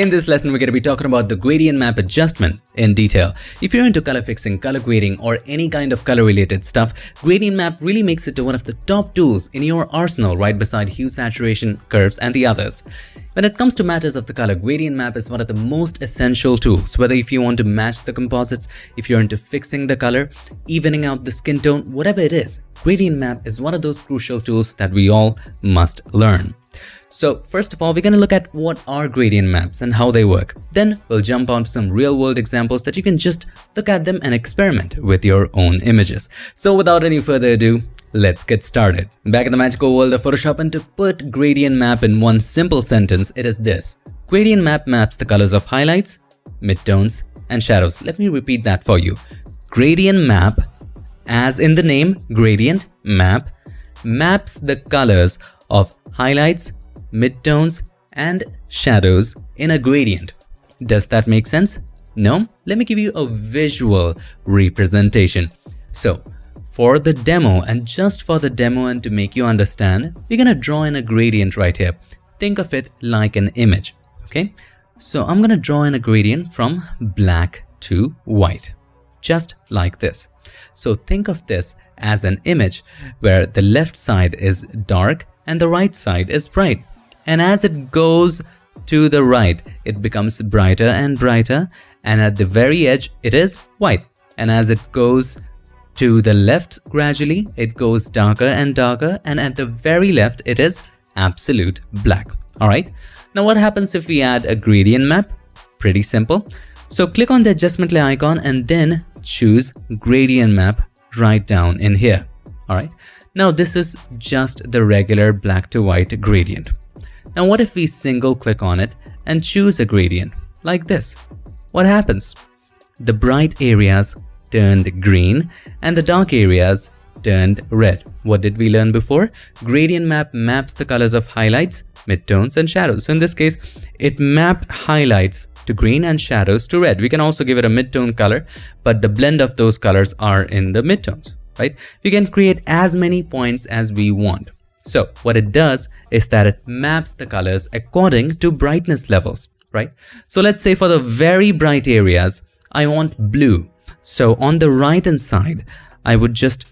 In this lesson, we're going to be talking about the gradient map adjustment in detail. If you're into color fixing, color grading, or any kind of color related stuff, gradient map really makes it to one of the top tools in your arsenal right beside hue, saturation, curves, and the others. When it comes to matters of the color, gradient map is one of the most essential tools, whether if you want to match the composites, if you're into fixing the color, evening out the skin tone, whatever it is, gradient map is one of those crucial tools that we all must learn. So first of all, we're going to look at what are gradient maps and how they work. Then we'll jump onto some real-world examples that you can just look at them and experiment with your own images. So without any further ado, let's get started. Back in the magical world of Photoshop, and to put gradient map in one simple sentence, it is this. Gradient map maps the colors of highlights, midtones, and shadows. Let me repeat that for you. Gradient map, as in the name gradient map, maps the colors of highlights, midtones, and shadows in a gradient. Does that make sense? No? Let me give you a visual representation. So for the demo, and just for the demo and to make you understand, we're gonna draw in a gradient right here. Think of it like an image, okay? So I'm gonna draw in a gradient from black to white, just like this. So think of this as an image where the left side is dark and the right side is bright. And as it goes to the right, it becomes brighter and brighter, and at the very edge, it is white. And as it goes to the left gradually, it goes darker and darker, and at the very left, it is absolute black. Alright, now what happens if we add a gradient map? Pretty simple. So click on the adjustment layer icon and then choose gradient map right down in here. Alright, now this is just the regular black to white gradient. Now what if we single click on it and choose a gradient like this? What happens? The bright areas turned green and the dark areas turned red. What did we learn before? Gradient map maps the colors of highlights, midtones, and shadows. So in this case, it mapped highlights to green and shadows to red. We can also give it a midtone color, but the blend of those colors are in the midtones, right? We can create as many points as we want. So what it does is that it maps the colors according to brightness levels, right? So let's say for the very bright areas, I want blue. So on the right hand side, I would just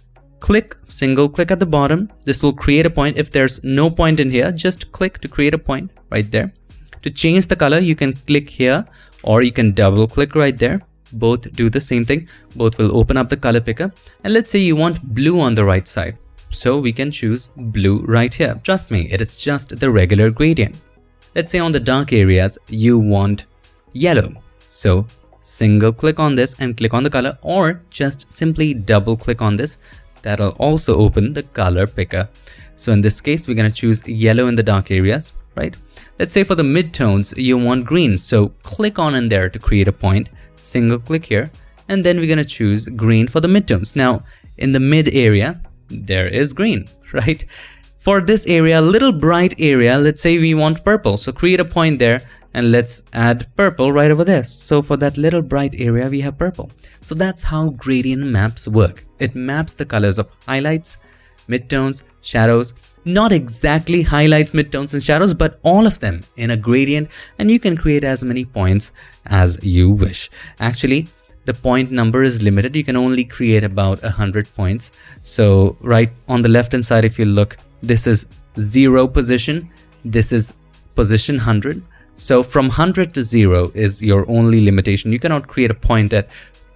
single click at the bottom. This will create a point. If there's no point in here, just click to create a point right there. To change the color, you can click here or you can double click right there. Both do the same thing. Both will open up the color picker. And let's say you want blue on the right side. So we can choose blue right here. Trust me, it is just the regular gradient. Let's say on the dark areas, you want yellow. So single click on this and click on the color, or just simply double click on this. That'll also open the color picker. So in this case, we're going to choose yellow in the dark areas, right? Let's say for the midtones, you want green. So click on in there to create a point, single click here, and then we're going to choose green for the midtones. Now in the mid area, there is green, right? For this area, little bright area, let's say we want purple. So create a point there and let's add purple right over there. So for that little bright area, we have purple. So that's how gradient maps work. It maps the colors of highlights, midtones, shadows, not exactly highlights, midtones, and shadows, but all of them in a gradient, and you can create as many points as you wish. Actually, the point number is limited. You can only create about 100 points. So right on the left hand side, if you look, this is 0 position. This is position 100. So from 100 to 0 is your only limitation. You cannot create a point at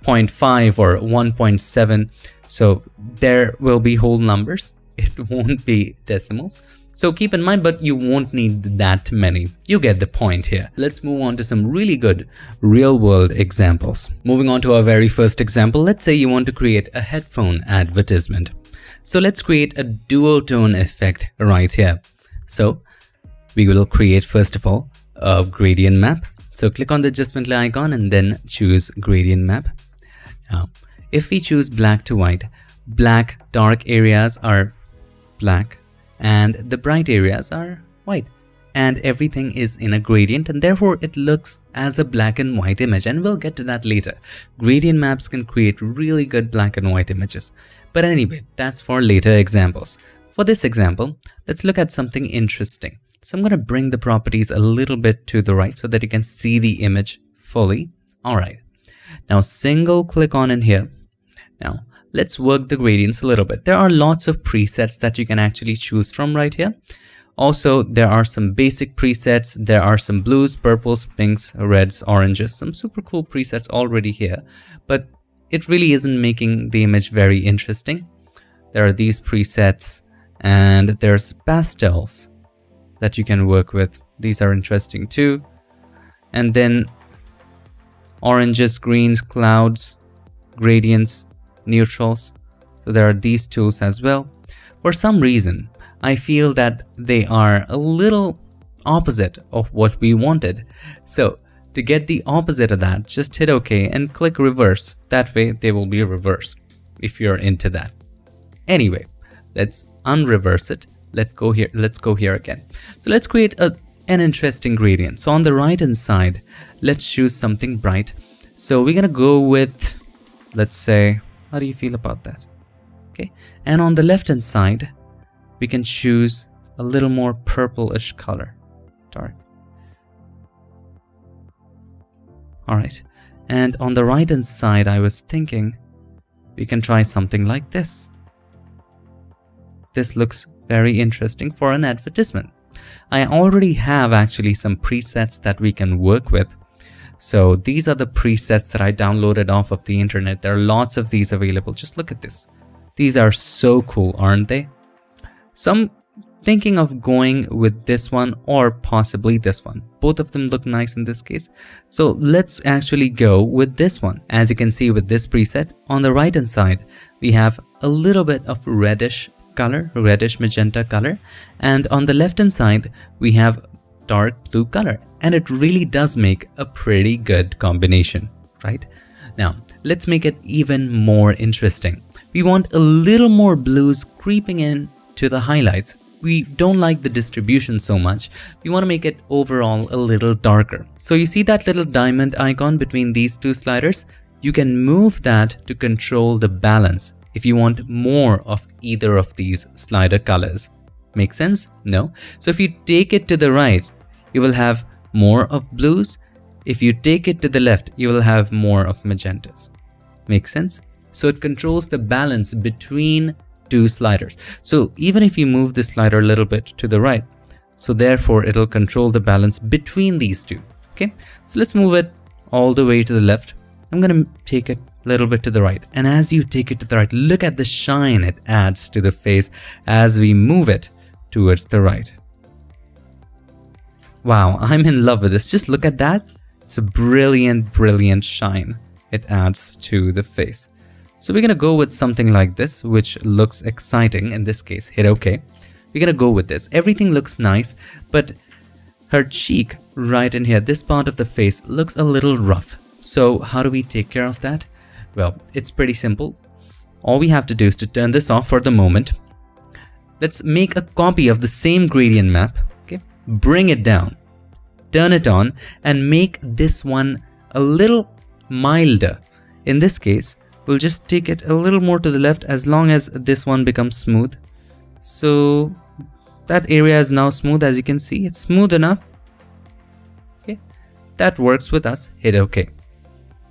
0.5 or 1.7. So there will be whole numbers. It won't be decimals. So keep in mind, but you won't need that many. You get the point here. Let's move on to some really good real-world examples. Moving on to our very first example, let's say you want to create a headphone advertisement. So let's create a duotone effect right here. So we will create, first of all, a gradient map. So click on the adjustment layer icon and then choose gradient map. Now, if we choose black to white, black dark areas are black, and the bright areas are white, and everything is in a gradient, and therefore it looks as a black and white image, and we'll get to that later. Gradient maps can create really good black and white images, but anyway, that's for later examples. For this example, let's look at something interesting. So I'm going to bring the properties a little bit to the right so that you can see the image fully. All right. Now single click on in here. Now let's work the gradients a little bit. There are lots of presets that you can actually choose from right here. Also, there are some basic presets. There are some blues, purples, pinks, reds, oranges, some super cool presets already here, but it really isn't making the image very interesting. There are these presets and there's pastels that you can work with. These are interesting too. And then oranges, greens, clouds, gradients, neutrals. So there are these tools as well. For some reason, I feel that they are a little opposite of what we wanted. So to get the opposite of that, just hit OK and click reverse. That way they will be reversed if you're into that. Anyway, let's unreverse it. Let's go here again. So let's create an interesting gradient. So on the right hand side, let's choose something bright. So we're gonna go with, let's say, how do you feel about that? Okay, and on the left hand side, we can choose a little more purplish color, dark. All right, and on the right hand side, I was thinking we can try something like this. This looks very interesting for an advertisement. I already have actually some presets that we can work with. So these are the presets that I downloaded off of the internet. There are lots of these available. Just look at this. These are so cool, aren't they? So I'm thinking of going with this one or possibly this one. Both of them look nice in this case. So let's actually go with this one. As you can see with this preset, on the right hand side, we have a little bit of reddish color, reddish magenta color. And on the left hand side, we have dark blue color. And it really does make a pretty good combination, right? Now, let's make it even more interesting. We want a little more blues creeping in to the highlights. We don't like the distribution so much. We want to make it overall a little darker. So you see that little diamond icon between these two sliders? You can move that to control the balance if you want more of either of these slider colors. Make sense? No? So if you take it to the right, you will have more of blues. If you take it to the left, you will have more of magentas. Make sense? So it controls the balance between two sliders. So even if you move the slider a little bit to the right, so therefore it'll control the balance between these two. Okay, so let's move it all the way to the left. I'm gonna take it a little bit to the right, and as you take it to the right, look at the shine it adds to the face as we move it towards the right. Wow, I'm in love with this. Just look at that. It's a brilliant, brilliant shine it adds to the face. So we're gonna go with something like this, which looks exciting. In this case, hit OK. We're gonna go with this. Everything looks nice, but her cheek right in here, this part of the face looks a little rough. So how do we take care of that? Well, it's pretty simple. All we have to do is to turn this off for the moment. Let's make a copy of the same gradient map. Okay, bring it down, turn it on, and make this one a little milder. In this case, we'll just take it a little more to the left as long as this one becomes smooth. So that area is now smooth. As you can see, it's smooth enough. Okay, that works with us. Hit OK.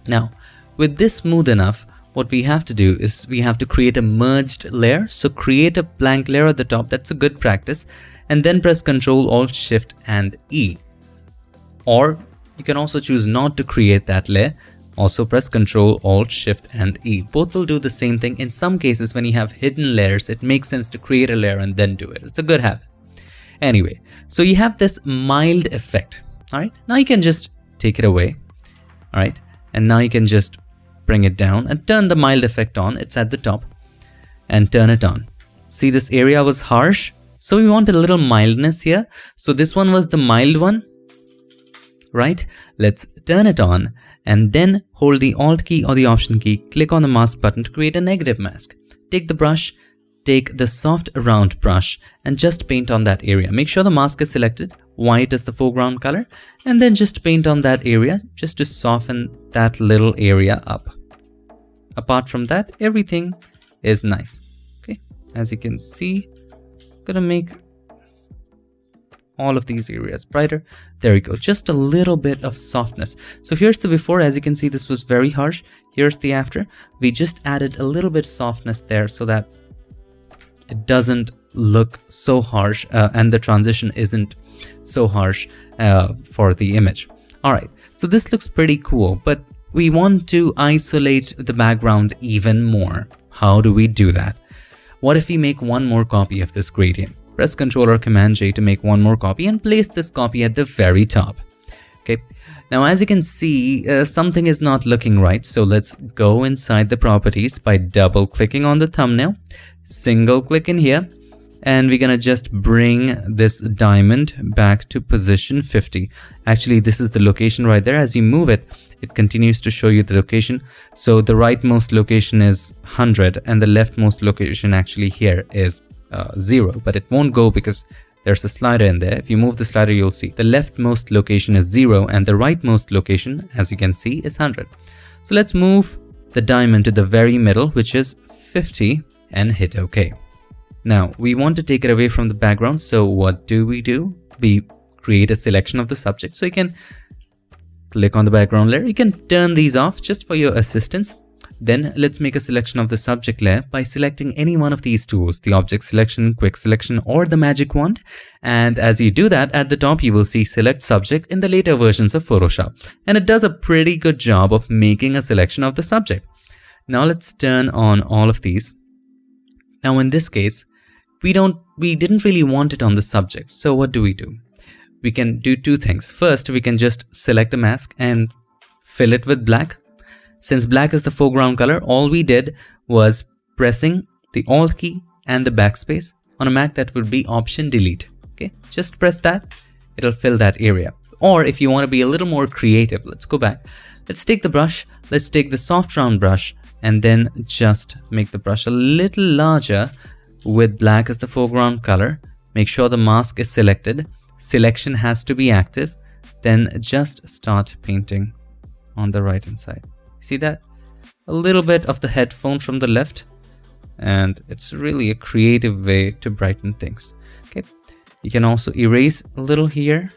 Now, with this smooth enough, what we have to do is we have to create a merged layer. So create a blank layer at the top. That's a good practice. And then press Ctrl, Alt, Shift and E. Or you can also choose not to create that layer. Also press Ctrl, Alt, Shift and E. Both will do the same thing. In some cases, when you have hidden layers, it makes sense to create a layer and then do it. It's a good habit. Anyway, so you have this mild effect. All right, now you can just take it away. All right, and now you can just bring it down and turn the mild effect on. It's at the top, and turn it on. See, this area was harsh, so we want a little mildness here. So this one was the mild one, right? Let's turn it on and then hold the Alt key or the Option key, click on the mask button to create a negative mask. Take the brush, take the soft round brush and just paint on that area. Make sure the mask is selected, white is the foreground color, and then just paint on that area just to soften that little area up. Apart from that, everything is nice. Okay, as you can see, gonna make all of these areas brighter. There we go, just a little bit of softness. So here's the before. As you can see, this was very harsh. Here's the after. We just added a little bit softness there so that it doesn't look so harsh and the transition isn't so harsh for the image. All right, so this looks pretty cool, but we want to isolate the background even more. How do we do that? What if we make one more copy of this gradient? Press Ctrl or Command J to make one more copy and place this copy at the very top. Okay, now as you can see, something is not looking right. So let's go inside the properties by double clicking on the thumbnail, single click in here, and we're gonna just bring this diamond back to position 50. Actually, this is the location right there. As you move it, it continues to show you the location. So the rightmost location is 100 and the leftmost location actually here is 0, but it won't go because there's a slider in there. If you move the slider, you'll see the leftmost location is 0 and the rightmost location, as you can see, is 100. So let's move the diamond to the very middle, which is 50, and hit OK. Now we want to take it away from the background. So what do? We create a selection of the subject. So you can click on the background layer. You can turn these off just for your assistance. Then let's make a selection of the subject layer by selecting any one of these tools, the object selection, quick selection, or the magic wand. And as you do that, at the top you will see select subject in the later versions of Photoshop. And it does a pretty good job of making a selection of the subject. Now let's turn on all of these. Now in this case, we didn't really want it on the subject. So what do? We can do two things. First, we can just select the mask and fill it with black. Since black is the foreground color, all we did was pressing the Alt key and the backspace. On a Mac, that would be Option Delete. Okay, just press that. It'll fill that area. Or if you want to be a little more creative, let's go back. Let's take the brush. Let's take the soft round brush and then just make the brush a little larger with black as the foreground color. Make sure the mask is selected. Selection has to be active. Then just start painting on the right hand side. See that? A little bit of the headphone from the left, and it's really a creative way to brighten things. Okay, you can also erase a little here,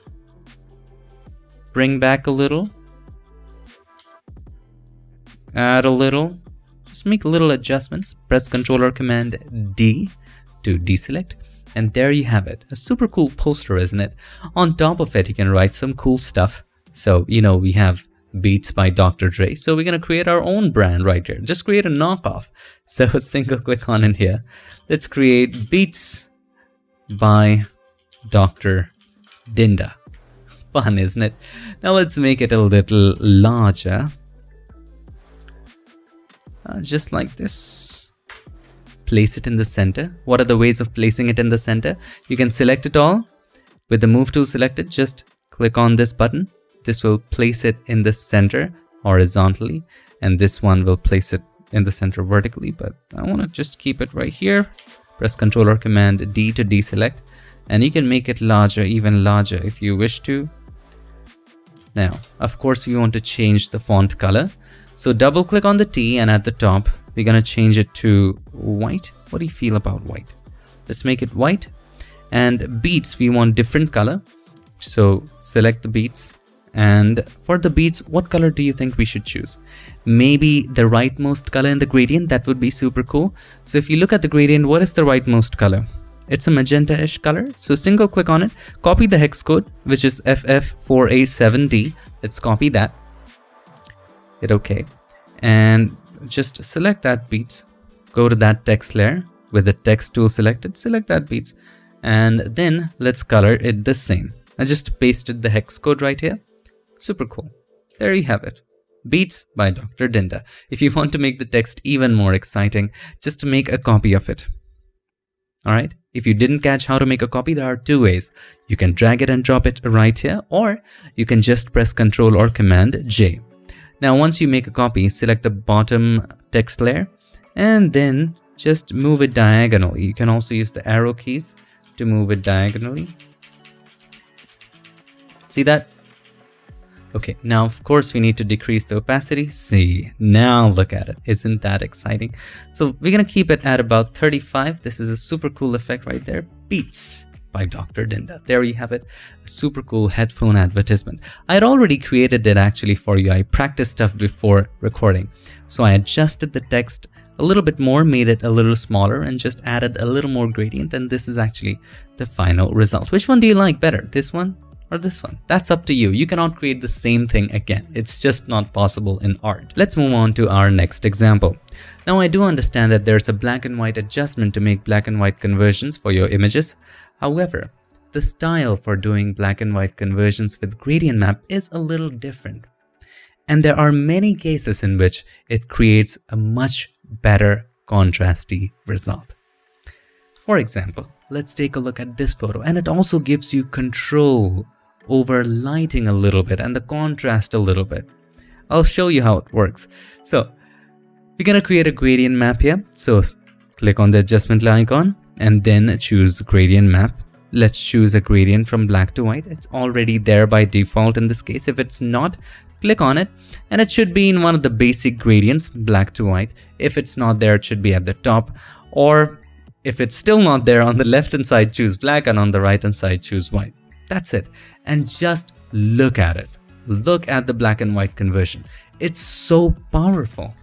bring back a little, add a little, just make little adjustments. Press Ctrl or Command D to deselect, and there you have it. A super cool poster, isn't it? On top of it, you can write some cool stuff. So, you know, we have Beats by Dr. Dre. So we're going to create our own brand right here. Just create a knockoff. So single click on in here. Let's create Beats by Dr. Dinda. Fun, isn't it? Now let's make it a little larger. Just like this. Place it in the center. What are the ways of placing it in the center? You can select it all. With the move tool selected, just click on this button. This will place it in the center horizontally, and this one will place it in the center vertically, but I want to just keep it right here. Press Ctrl or Command D to deselect, and you can make it larger, even larger if you wish to. Now, of course, we want to change the font color. So double click on the T, and at the top, we're going to change it to white. What do you feel about white? Let's make it white. And beats, we want different color. So select the beats. And for the beats, what color do you think we should choose? Maybe the rightmost color in the gradient. That would be super cool. So if you look at the gradient, what is the rightmost color? It's a magenta-ish color. So single click on it, copy the hex code, which is FF4A7D. Let's copy that. Hit OK. And just select that beats. Go to that text layer with the text tool selected. Select that beats. And then let's color it the same. I just pasted the hex code right here. Super cool. There you have it. Beats by Dr. Dinda. If you want to make the text even more exciting, just make a copy of it. Alright, if you didn't catch how to make a copy, there are two ways. You can drag it and drop it right here, or you can just press Ctrl or Command J. Now once you make a copy, select the bottom text layer and then just move it diagonally. You can also use the arrow keys to move it diagonally. See that? Okay, now of course we need to decrease the opacity. See, now look at it. Isn't that exciting? So we're gonna keep it at about 35. This is a super cool effect right there. Beats by Dr. Dinda. There you have it, a super cool headphone advertisement. I had already created it actually for you. I practiced stuff before recording. So I adjusted the text a little bit more, made it a little smaller, and just added a little more gradient, and this is actually the final result. Which one do you like better, this one or this one? That's up to you. You cannot create the same thing again. It's just not possible in art. Let's move on to our next example. Now I do understand that there's a black and white adjustment to make black and white conversions for your images. However, the style for doing black and white conversions with gradient map is a little different. And there are many cases in which it creates a much better contrasty result. For example, let's take a look at this photo, and it also gives you control over lighting a little bit and the contrast a little bit. I'll show you how it works. So we're gonna create a gradient map here. So click on the adjustment icon and then choose gradient map. Let's choose a gradient from black to white. It's already there by default in this case. If it's not, click on it and it should be in one of the basic gradients, black to white. If it's not there, it should be at the top, or if it's still not there, on the left hand side choose black and on the right hand side choose white. That's it. And just look at it. Look at the black and white conversion. It's so powerful,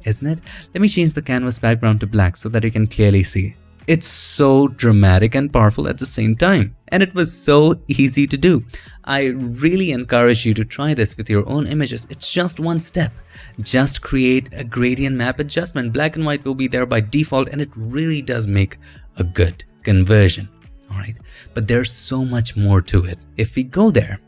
isn't it? Let me change the canvas background to black so that you can clearly see. It's so dramatic and powerful at the same time. And it was so easy to do. I really encourage you to try this with your own images. It's just one step. Just create a gradient map adjustment. Black and white will be there by default, and it really does make a good conversion. Alright, but there's so much more to it. If we go there,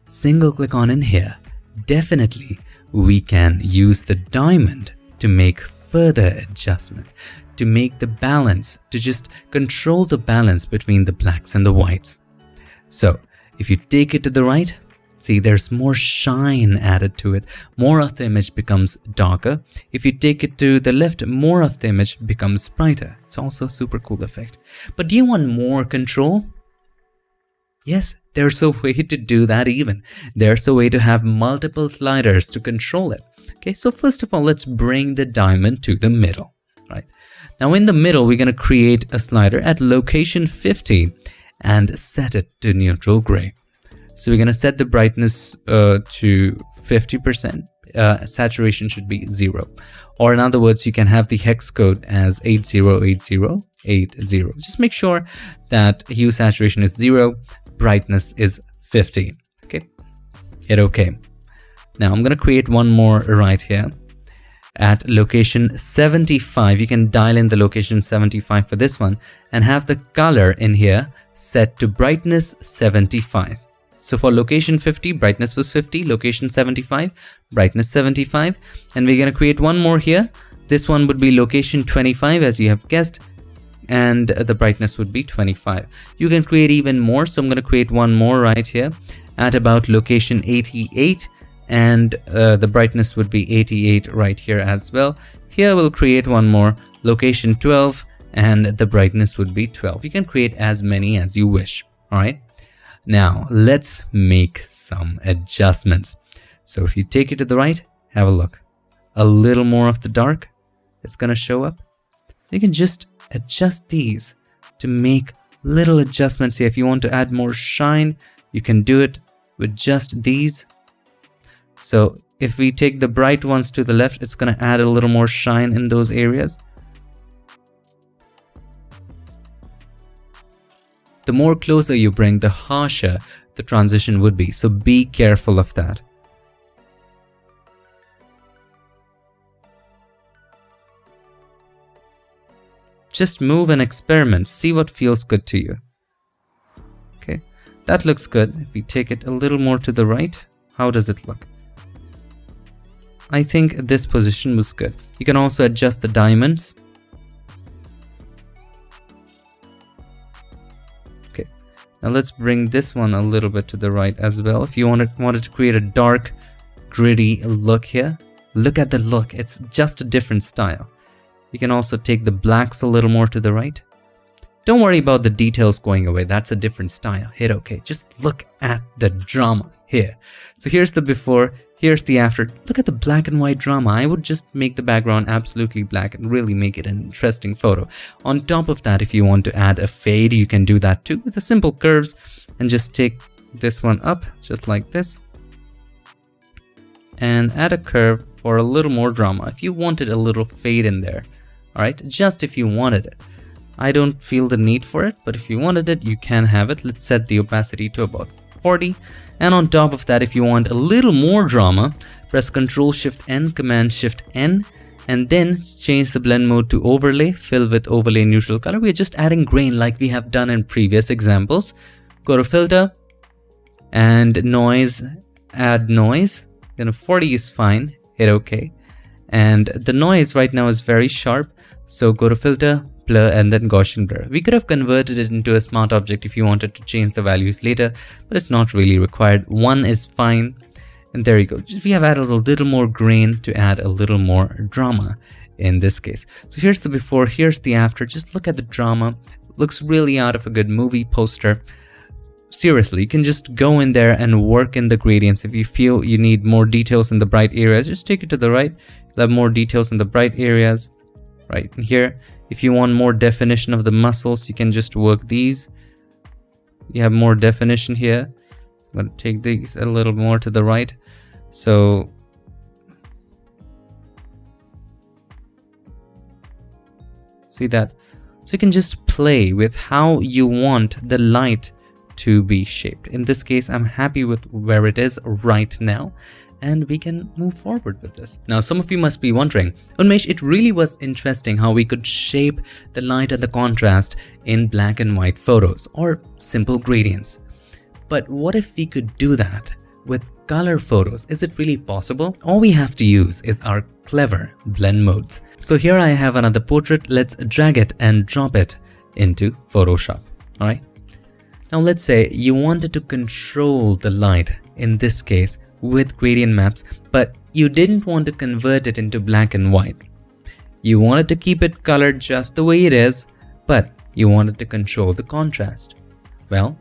single click on in here, definitely we can use the diamond to make further adjustment, to make the balance, to just control the balance between the blacks and the whites. So if you take it to the right, see there's more shine added to it. More of the image becomes darker. If you take it to the left, more of the image becomes brighter. It's also a super cool effect. But do you want more control? Yes, there's a way to do that even. There's a way to have multiple sliders to control it. Okay, so first of all, let's bring the diamond to the middle, right? Now in the middle, we're going to create a slider at location 50 and set it to neutral gray. So we're going to set the brightness to 50%. Saturation should be 0. Or in other words, you can have the hex code as 808080. Just make sure that hue saturation is 0, brightness is 50. Okay, hit OK. Now I'm going to create one more right here at location 75. You can dial in the location 75 for this one and have the color in here set to brightness 75. So for location 50, brightness was 50, location 75, brightness 75. And we're going to create one more here. This one would be location 25, as you have guessed, and the brightness would be 25. You can create even more. So I'm going to create one more right here at about location 88, and the brightness would be 88 right here as well. Here we'll create one more, location 12, and the brightness would be 12. You can create as many as you wish. All right. Now let's make some adjustments. So if you take it to the right, have a look. A little more of the dark is going to show up. You can just adjust these to make little adjustments here. If you want to add more shine, you can do it with just these. So if we take the bright ones to the left, it's going to add a little more shine in those areas. The more closer you bring, the harsher the transition would be. So be careful of that. Just move and experiment. See what feels good to you. Okay, that looks good. If we take it a little more to the right, how does it look? I think this position was good. You can also adjust the diamonds. Now let's bring this one a little bit to the right as well. If you wanted to create a dark, gritty look here, look at the look. It's just a different style. You can also take the blacks a little more to the right. Don't worry about the details going away. That's a different style. Hit OK. Just look at the drama. here. So here's the before, here's the after. Look at the black and white drama. I would just make the background absolutely black and really make it an interesting photo. On top of that, if you want to add a fade, you can do that too with the simple curves, and just take this one up just like this and add a curve for a little more drama if you wanted a little fade in there. All right, just if you wanted it. I don't feel the need for it, but if you wanted it, you can have it. Let's set the opacity to about 40. And on top of that, if you want a little more drama, press Ctrl Shift N, Command Shift N, and then change the blend mode to overlay, fill with overlay neutral color. We're just adding grain like we have done in previous examples. Go to filter and noise, add noise. 40 is fine, hit OK. And the noise right now is very sharp, so go to filter, blur, and then Gaussian blur. We could have converted it into a smart object if you wanted to change the values later, but it's not really required. 1 is fine, and there you go. We have added a little more grain to add a little more drama in this case. So here's the before, here's the after. Just look at the drama. Looks really out of a good movie poster. Seriously, you can just go in there and work in the gradients. If you feel you need more details in the bright areas, just take it to the right. You'll have more details in the bright areas right here. If you want more definition of the muscles, you can just work these. You have more definition here. I'm going to take these a little more to the right. So see that? So you can just play with how you want the light to be shaped. In this case, I'm happy with where it is right now, and we can move forward with this. Now, some of you must be wondering, Unmesh, it really was interesting how we could shape the light and the contrast in black and white photos or simple gradients. But what if we could do that with color photos? Is it really possible? All we have to use is our clever blend modes. So here I have another portrait. Let's drag it and drop it into Photoshop. All right. Now let's say you wanted to control the light, in this case with gradient maps, but you didn't want to convert it into black and white. You wanted to keep it colored just the way it is, but you wanted to control the contrast. Well,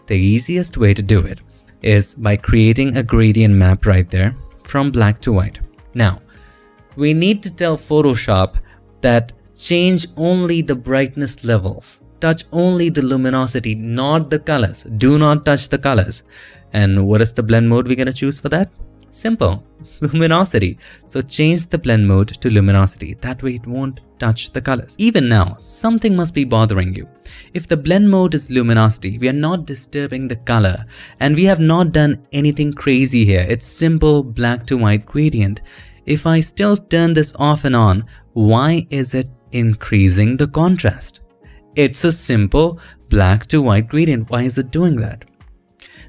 the easiest way to do it is by creating a gradient map right there from black to white. Now, we need to tell Photoshop that change only the brightness levels. Touch only the luminosity, not the colors. Do not touch the colors. And what is the blend mode we're going to choose for that? Simple, luminosity. So change the blend mode to luminosity. That way it won't touch the colors. Even now, something must be bothering you. If the blend mode is luminosity, we are not disturbing the color, and we have not done anything crazy here. It's simple black to white gradient. If I still turn this off and on, why is it increasing the contrast? It's a simple black to white gradient. Why is it doing that?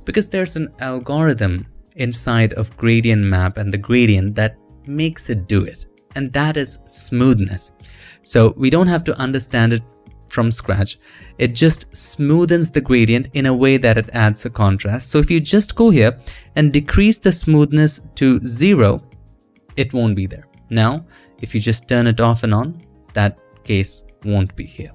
Because there's an algorithm inside of gradient map and the gradient that makes it do it. And that is smoothness. So we don't have to understand it from scratch. It just smoothens the gradient in a way that it adds a contrast. So if you just go here and decrease the smoothness to 0, it won't be there. Now, if you just turn it off and on, that case won't be here.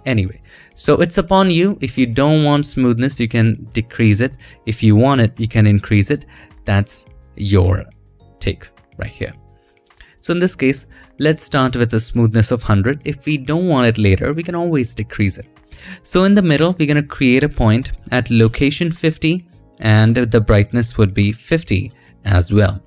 Anyway, so it's upon you. If you don't want smoothness, you can decrease it. If you want it, you can increase it. That's your take right here. So in this case, let's start with a smoothness of 100. If we don't want it later, we can always decrease it. So in the middle, we're going to create a point at location 50, and the brightness would be 50 as well.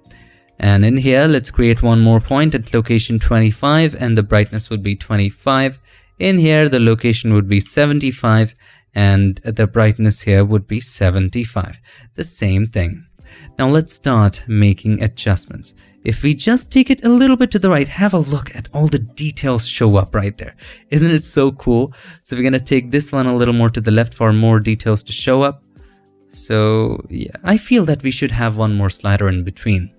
And in here, let's create one more point at location 25, and the brightness would be 25. In here, the location would be 75, and the brightness here would be 75. The same thing. Now let's start making adjustments. If we just take it a little bit to the right, have a look at all the details show up right there. Isn't it so cool? So we're going to take this one a little more to the left for more details to show up. So yeah, I feel that we should have one more slider in between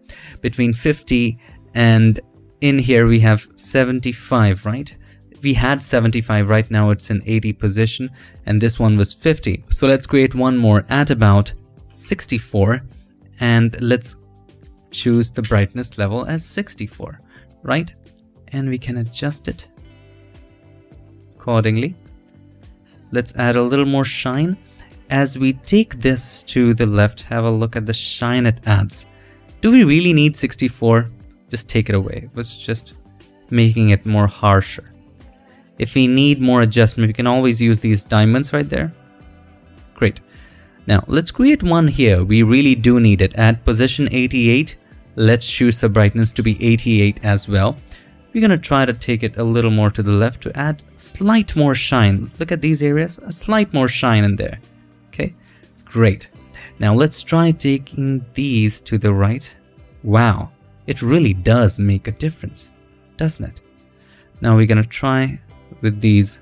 50 and in here we have 75, right? We had 75, right now it's in 80 position, and this one was 50. So let's create one more at about 64, and let's choose the brightness level as 64, right? And we can adjust it accordingly. Let's add a little more shine, as we take this to the left, have a look at the shine it adds. Do we really need 64? Just take it away. It was just making it more harsher. If we need more adjustment, we can always use these diamonds right there. Great. Now let's create one here. We really do need it. At position 88, let's choose the brightness to be 88 as well. We're gonna try to take it a little more to the left to add slight more shine. Look at these areas, a slight more shine in there. Okay, great. Now let's try taking these to the right. Wow, it really does make a difference, doesn't it? Now we're gonna try with these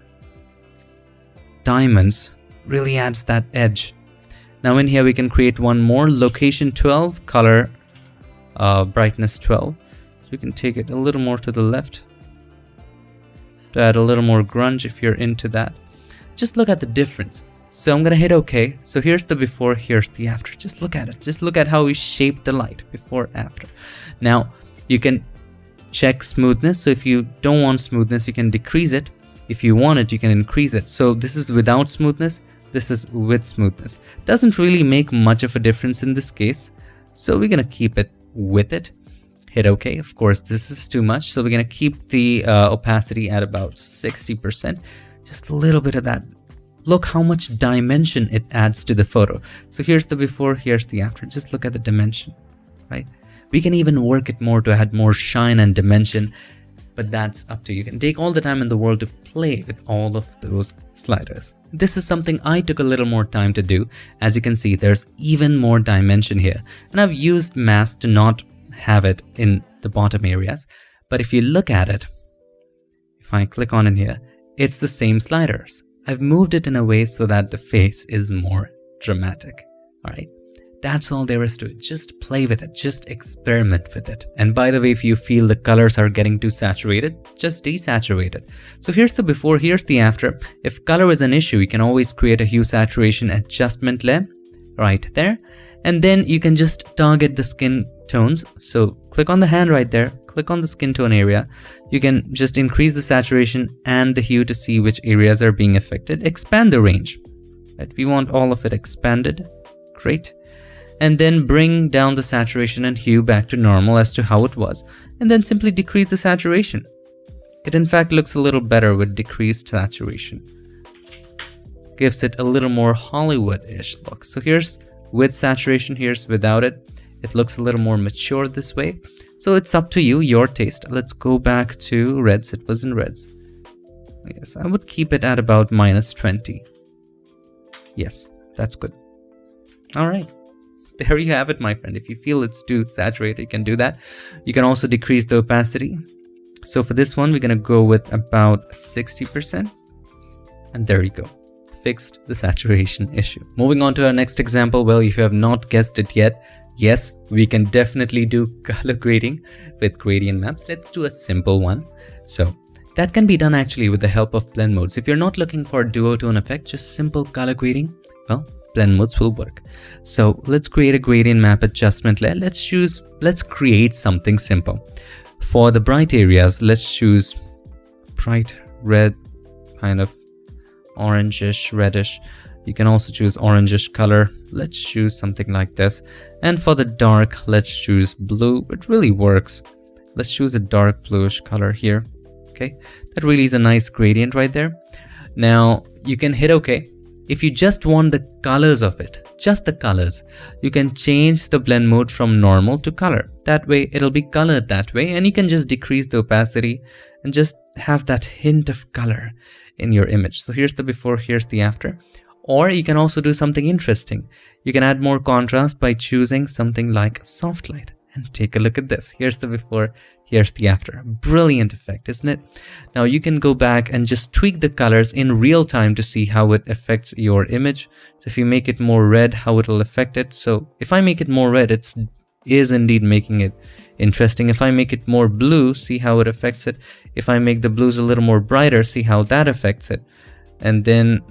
diamonds, really adds that edge. Now in here we can create one more, location 12, color brightness 12. So you can take it a little more to the left to add a little more grunge if you're into that. Just look at the difference. So I'm gonna hit OK. So here's the before, here's the after. Just look at it. Just look at how we shaped the light before, after. Now you can check smoothness. So if you don't want smoothness, you can decrease it. If you want it, you can increase it. So this is without smoothness. This is with smoothness. Doesn't really make much of a difference in this case. So we're gonna keep it with it. Hit OK. Of course, this is too much. So we're gonna keep the opacity at about 60%. Just a little bit of that. Look how much dimension it adds to the photo. So here's the before, here's the after. Just look at the dimension, right? We can even work it more to add more shine and dimension, but that's up to you. You can take all the time in the world to play with all of those sliders. This is something I took a little more time to do. As you can see, there's even more dimension here. And I've used mask to not have it in the bottom areas. But if you look at it, if I click on in here, it's the same sliders. I've moved it in a way so that the face is more dramatic. All right. That's all there is to it. Just play with it. Just experiment with it. And by the way, if you feel the colors are getting too saturated, just desaturate it. So here's the before, here's the after. If color is an issue, you can always create a hue saturation adjustment layer right there. And then you can just target the skin tones. So click on the hand right there, click on the skin tone area. You can just increase the saturation and the hue to see which areas are being affected. Expand the range. Right? We want all of it expanded. Great. And then bring down the saturation and hue back to normal as to how it was, and then simply decrease the saturation. It in fact looks a little better with decreased saturation. Gives it a little more Hollywood-ish look. So here's with saturation, here's without it. It looks a little more mature this way. So it's up to you, your taste. Let's go back to reds. It was in reds. Yes, I would keep it at about -20. Yes, that's good. All right. There you have it, my friend. If you feel it's too saturated, you can do that. You can also decrease the opacity. So for this one, we're going to go with about 60%. And there you go. Fixed the saturation issue. Moving on to our next example. Well, if you have not guessed it yet, yes, we can definitely do color grading with gradient maps. Let's do a simple one. So that can be done actually with the help of blend modes. If you're not looking for a duotone effect, just simple color grading, well, blend modes will work. So let's create a gradient map adjustment layer. Let's create something simple. For the bright areas, let's choose bright red, kind of orangish, reddish. You can also choose orangish color. Let's choose something like this. And for the dark, let's choose blue. It really works. Let's choose a dark bluish color here. Okay, that really is a nice gradient right there. Now you can hit OK. If you just want the colors of it, just the colors, you can change the blend mode from normal to color. That way it'll be colored that way, and you can just decrease the opacity and just have that hint of color in your image. So here's the before, here's the after. Or you can also do something interesting. You can add more contrast by choosing something like soft light. And take a look at this. Here's the before, here's the after. Brilliant effect, isn't it? Now you can go back and just tweak the colors in real time to see how it affects your image. So if you make it more red, how it will affect it. So if I make it more red, it is indeed making it interesting. If I make it more blue, see how it affects it. If I make the blues a little more brighter, see how that affects it. And then,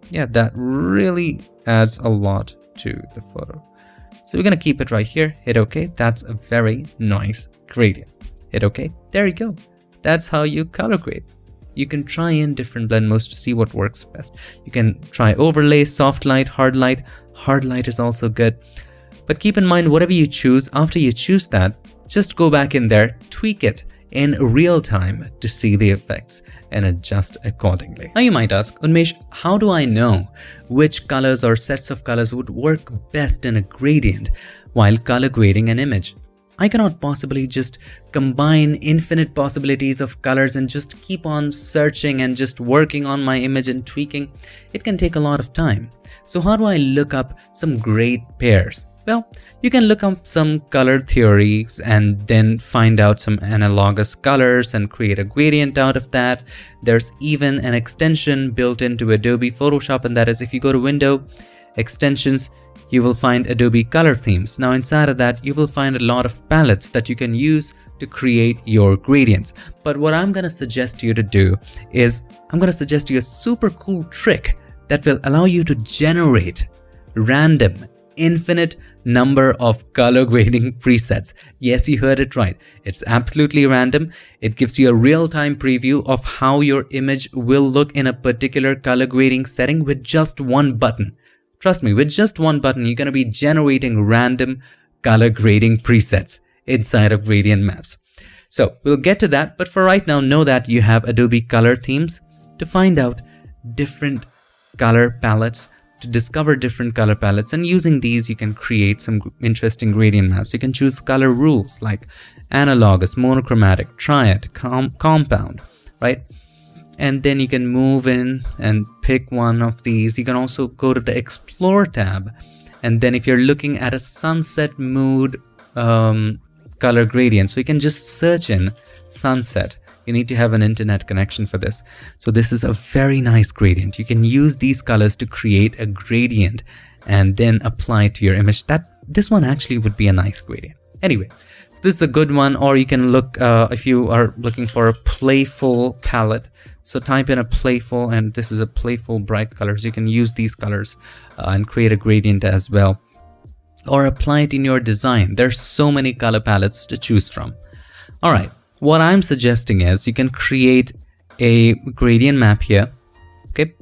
yeah, that really adds a lot to the photo. So we're going to keep it right here, hit OK. That's a very nice gradient. Hit OK. There you go. That's how you color grade. you can try in different blend modes to see what works best. You can try overlay, soft light. Hard light is also good. But keep in mind, whatever you choose, after you choose that, just go back in there, tweak it in real time to see the effects and adjust accordingly. Now you might ask, Unmesh, how do I know which colors or sets of colors would work best in a gradient while color grading an image? I cannot possibly just combine infinite possibilities of colors and just keep on searching and just working on my image and tweaking. It can take a lot of time. So how do I look up some great pairs? Well, you can look up some color theories and then find out some analogous colors and create a gradient out of that. There's even an extension built into Adobe Photoshop, and that is if you go to Window, Extensions, you will find Adobe Color Themes. Now inside of that, you will find a lot of palettes that you can use to create your gradients. But what I'm going to suggest you to do is, I'm going to suggest you a super cool trick that will allow you to generate random, infinite number of color grading presets. Yes, you heard it right. It's absolutely random. It gives you a real-time preview of how your image will look in a particular color grading setting with just one button. Trust me, with just one button, you're going to be generating random color grading presets inside of gradient maps. So we'll get to that, but for right now, know that you have Adobe Color Themes to find out different color palettes, to discover different color palettes, and using these you can create some interesting gradient maps. You can choose color rules like analogous, monochromatic, triad, compound, right? And then you can move in and pick one of these. You can also go to the Explore tab, and then if you're looking at a sunset mood color gradient, so you can just search in sunset. You need to have an internet connection for this. So this is a very nice gradient. You can use these colors to create a gradient and then apply it to your image. This one actually would be a nice gradient. Anyway, so this is a good one. Or you can look, if you are looking for a playful palette, so type in a playful, and this is a playful bright colors. You can use these colors and create a gradient as well, or apply it in your design. There's so many color palettes to choose from. All right. What I'm suggesting is you can create a gradient map here, okay?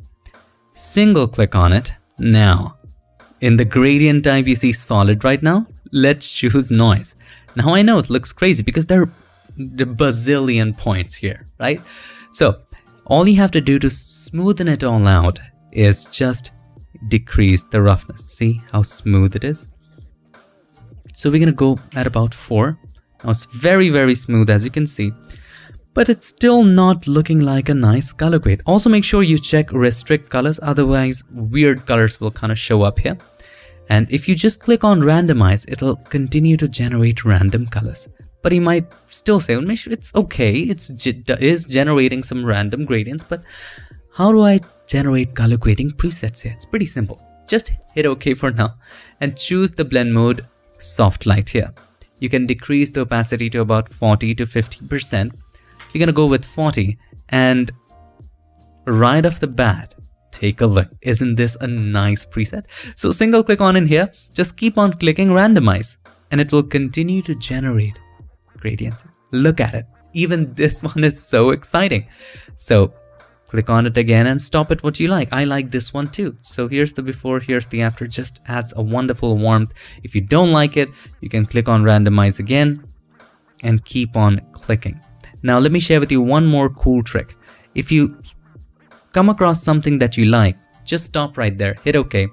Single click on it. Now, in the gradient type, you see solid right now. Let's choose noise. Now I know it looks crazy because there are the bazillion points here, right? So all you have to do to smoothen it all out is just decrease the roughness. See how smooth it is? So we're gonna go at about 4. Now it's very, very smooth as you can see, but it's still not looking like a nice color grade. Also make sure you check restrict colors, otherwise weird colors will kind of show up here. And if you just click on randomize, it'll continue to generate random colors. But you might still say, well, it's okay, it is generating some random gradients, but how do I generate color grading presets here? It's pretty simple. Just hit OK for now and choose the blend mode soft light here. You can decrease the opacity to about 40 to 50%. You're going to go with 40, and right off the bat, take a look. Isn't this a nice preset? So single click on in here, just keep on clicking randomize, and it will continue to generate gradients. Look at it. Even this one is so exciting. So click on it again and stop it what you like. I like this one too. So here's the before, here's the after. Just adds a wonderful warmth. If you don't like it, you can click on randomize again and keep on clicking. Now let me share with you one more cool trick. If you come across something that you like, just stop right there, hit OK.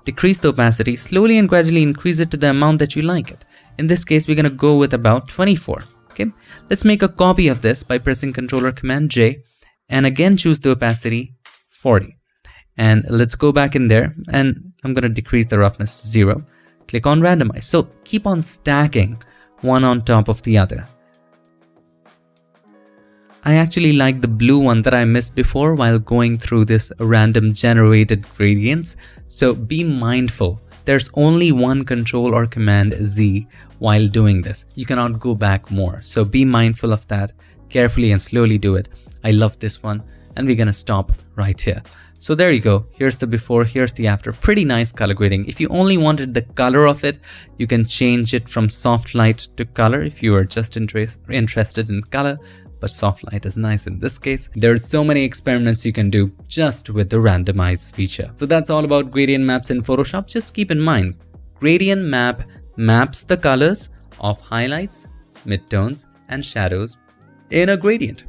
Decrease the opacity, slowly and gradually increase it to the amount that you like it. In this case, we're going to go with about 24. Okay, let's make a copy of this by pressing Ctrl or Command J. And again, choose the opacity 40. And let's go back in there, and I'm going to decrease the roughness to 0. Click on randomize. So keep on stacking one on top of the other. I actually like the blue one that I missed before while going through this random generated gradients. So be mindful. There's only one Control or Command Z while doing this. You cannot go back more. So be mindful of that. Carefully and slowly do it. I love this one, and we're gonna stop right here. So there you go. Here's the before, here's the after. Pretty nice color grading. If you only wanted the color of it, you can change it from soft light to color if you are just interested in color. but soft light is nice in this case. There's so many experiments you can do just with the randomize feature. So that's all about gradient maps in Photoshop. Just keep in mind, gradient map maps the colors of highlights, midtones, and shadows in a gradient.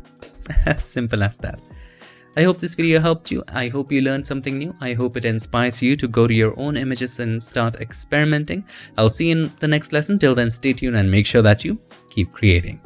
As simple as that. I hope this video helped you. I hope you learned something new. I hope it inspires you to go to your own images and start experimenting. I'll see you in the next lesson. Till then, stay tuned and make sure that you keep creating.